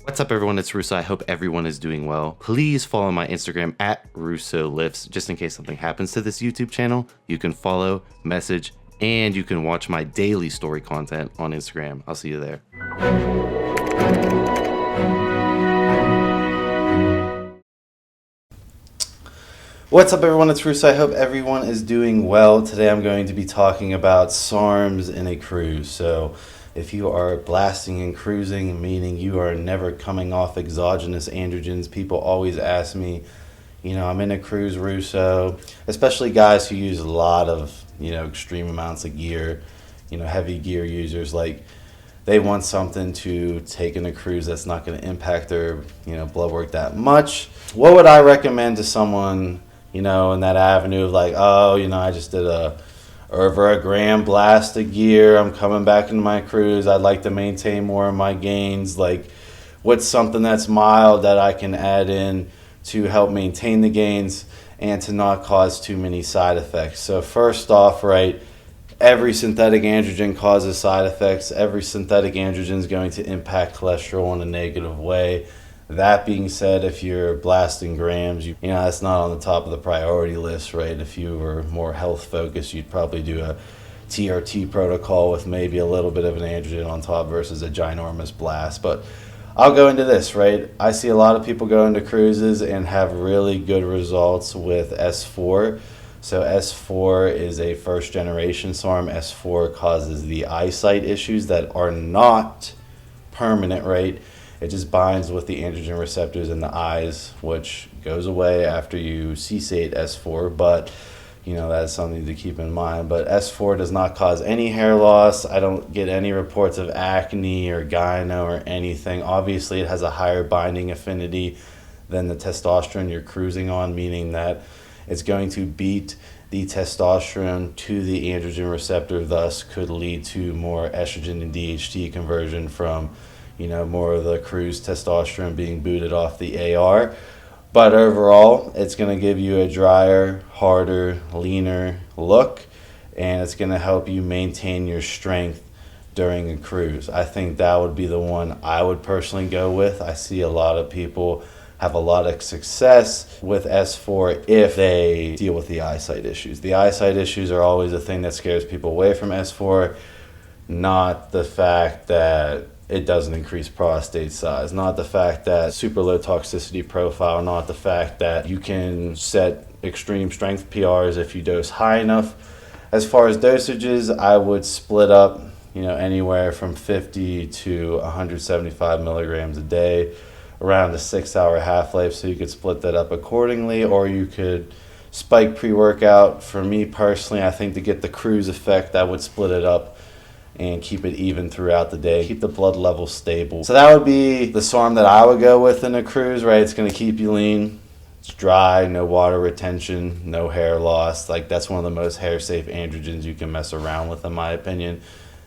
What's up, everyone? It's Russo. I hope everyone is doing well. Please follow my Instagram at Russo Lifts, just in case something happens to this YouTube channel. You can follow, message, and you can watch my daily story content on Instagram. I'll see you there. What's up, everyone? It's Russo. I hope everyone is doing well. Today I'm going to be talking about SARMs in a cruise. So if you are blasting and cruising, meaning you are never coming off exogenous androgens, people always ask me, I'm in a cruise, Russo, especially guys who use a lot of, extreme amounts of gear, heavy gear users, like they want something to take in a cruise that's not going to impact their, blood work that much. What would I recommend to someone, in that avenue of like, I just did over a gram blast of gear. I'm coming back into my cruise. I'd like to maintain more of my gains. Like, what's something that's mild that I can add in to help maintain the gains and to not cause too many side effects? So first off, right, every synthetic androgen causes side effects. Every synthetic androgen is going to impact cholesterol in a negative way. That being said, if you're blasting grams, that's not on the top of the priority list, right? If you were more health focused, you'd probably do a TRT protocol with maybe a little bit of an androgen on top versus a ginormous blast. But I'll go into this, right? I see a lot of people go into cruises and have really good results with S4. So S4 is a first generation SARM. S4 causes the eyesight issues that are not permanent, right? It just binds with the androgen receptors in the eyes, which goes away after you cessate S4, but that's something to keep in mind. But S4 does not cause any hair loss. I don't get any reports of acne or gyno or anything. Obviously, it has a higher binding affinity than the testosterone you're cruising on, meaning that it's going to beat the testosterone to the androgen receptor, thus could lead to more estrogen and DHT conversion from more of the cruise testosterone being booted off the AR. But overall, it's going to give you a drier, harder, leaner look, and it's going to help you maintain your strength during a cruise. I think that would be the one I would personally go with. I see a lot of people have a lot of success with S4 if they deal with the eyesight issues. The eyesight issues are always a thing that scares people away from S4, not the fact that it doesn't increase prostate size, not the fact that super low toxicity profile, not the fact that you can set extreme strength PRs if you dose high enough. As far as dosages, I would split up, anywhere from 50 to 175 milligrams a day, around a 6-hour half-life, so you could split that up accordingly, or you could spike pre-workout. For me personally, I think to get the cruise effect, I would split it up and keep it even throughout the day, keep the blood level stable. So that would be the SARM that I would go with in a cruise, right? It's going to keep you lean, it's dry, no water retention, no hair loss. Like, that's one of the most hair safe androgens you can mess around with, in my opinion.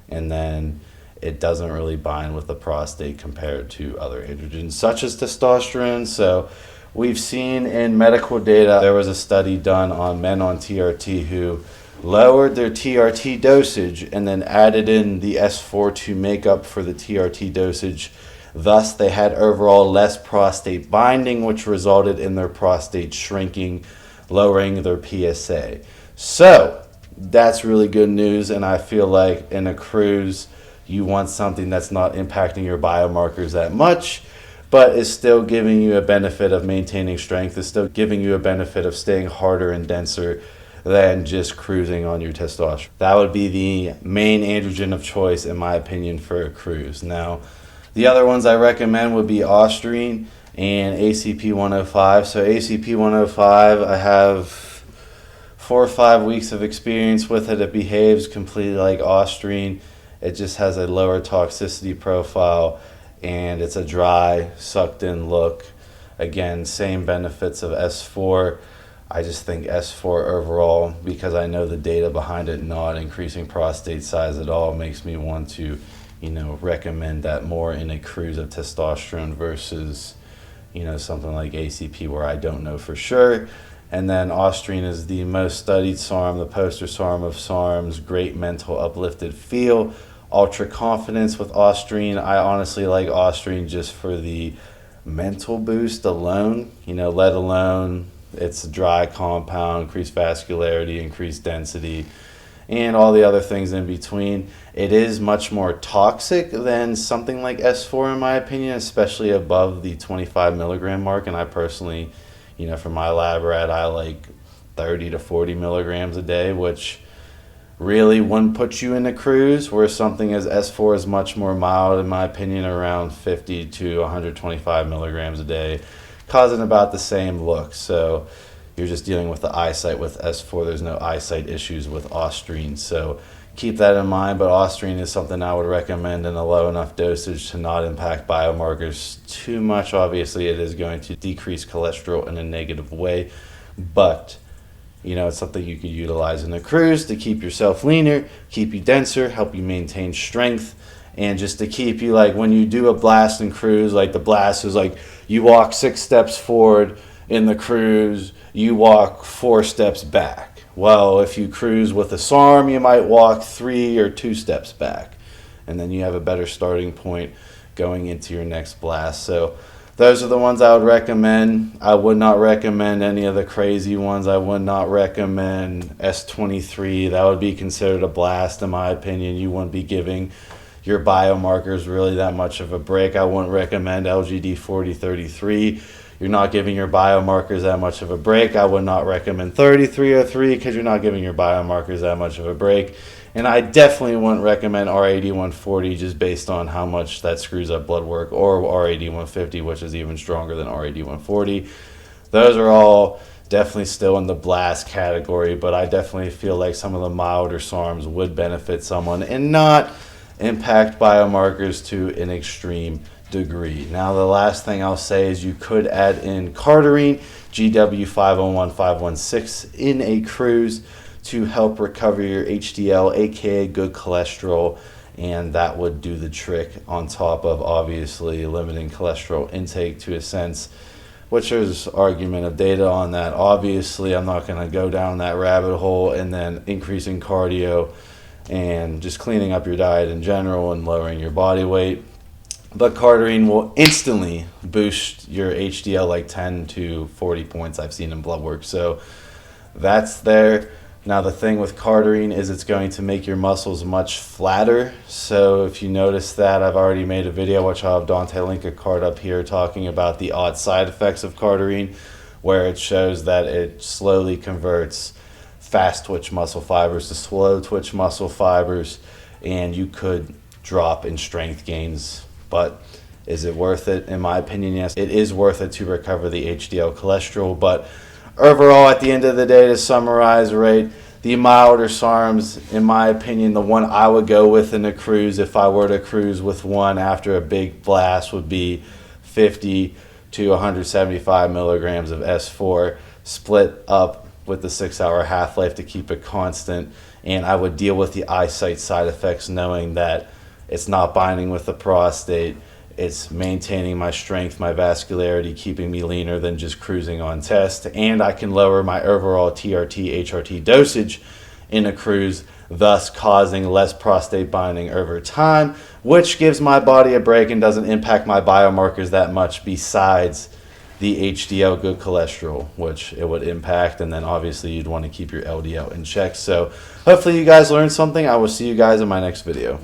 And then it doesn't really bind with the prostate compared to other androgens such as testosterone. So we've seen in medical data, there was a study done on men on TRT who lowered their TRT dosage and then added in the S4 to make up for the TRT dosage. Thus, they had overall less prostate binding, which resulted in their prostate shrinking, lowering their PSA. So that's really good news, and I feel like in a cruise, you want something that's not impacting your biomarkers that much, but is still giving you a benefit of maintaining strength, is still giving you a benefit of staying harder and denser than just cruising on your testosterone. That would be the main androgen of choice, in my opinion, for a cruise. Now, the other ones I recommend would be Ostrine and ACP-105. So ACP-105, I have 4 or 5 weeks of experience with it. It behaves completely like Ostrine. It just has a lower toxicity profile, and it's a dry, sucked-in look. Again, same benefits of S4. I just think S4 overall, because I know the data behind it not increasing prostate size at all, makes me want to, recommend that more in a cruise of testosterone versus, something like ACP where I don't know for sure. And then Ostrine is the most studied SARM, the poster SARM of SARMs, great mental uplifted feel. ultra confidence with Austrine. I honestly like Austrine just for the mental boost alone, let alone it's a dry compound, increased vascularity, increased density, and all the other things in between. It is much more toxic than something like S4 in my opinion, especially above the 25 milligram mark. And I personally, for my lab rat, I like 30 to 40 milligrams a day, which really wouldn't put you in a cruise, where something as S4 is much more mild in my opinion, around 50 to 125 milligrams a day, causing about the same look. So you're just dealing with the eyesight with S4. There's no eyesight issues with Austrine. So keep that in mind, but Austrine is something I would recommend in a low enough dosage to not impact biomarkers too much. Obviously, it is going to decrease cholesterol in a negative way, but it's something you could utilize in a cruise to keep yourself leaner, keep you denser, help you maintain strength, and just to keep you, like when you do a blast and cruise, like the blast is like you walk 6 steps forward in the cruise, you walk 4 steps back. Well, if you cruise with a SARM, you might walk 3 or 2 steps back, and then you have a better starting point going into your next blast. So those are the ones I would recommend. I would not recommend any of the crazy ones. I would not recommend S23. That would be considered a blast in my opinion. You wouldn't be giving your biomarkers really that much of a break. I wouldn't recommend LGD 4033. You're not giving your biomarkers that much of a break. I would not recommend 3303 because you're not giving your biomarkers that much of a break. And I definitely wouldn't recommend R80-140 just based on how much that screws up blood work, or R80-150, which is even stronger than R80-140. Those are all definitely still in the blast category, but I definitely feel like some of the milder SARMs would benefit someone and not impact biomarkers to an extreme degree. Now, the last thing I'll say is you could add in cardarine, GW501516, in a cruise to help recover your HDL, aka good cholesterol, and that would do the trick, on top of obviously limiting cholesterol intake to a sense, which there's argument of data on that. Obviously, I'm not going to go down that rabbit hole, and then increasing cardio and just cleaning up your diet in general and lowering your body weight. But cardarine will instantly boost your HDL like 10 to 40 points I've seen in blood work. So that's there. Now the thing with cardarine is it's going to make your muscles much flatter. So if you notice that, I've already made a video, which I'll have Dante link a card up here, talking about the odd side effects of cardarine, where it shows that it slowly converts fast twitch muscle fibers to slow twitch muscle fibers, and you could drop in strength gains. But is it worth it? In my opinion, yes, it is worth it to recover the HDL cholesterol. But overall, at the end of the day, to summarize, right, the milder SARMs, in my opinion, the one I would go with in a cruise, if I were to cruise with one after a big blast, would be 50 to 175 milligrams of S4, split up with the 6-hour half-life to keep it constant. And I would deal with the eyesight side effects, knowing that it's not binding with the prostate. It's maintaining my strength, my vascularity, keeping me leaner than just cruising on test. And I can lower my overall TRT, HRT dosage in a cruise, thus causing less prostate binding over time, which gives my body a break and doesn't impact my biomarkers that much, besides the HDL good cholesterol, which it would impact. And then obviously you'd want to keep your LDL in check. So hopefully you guys learned something. I will see you guys in my next video.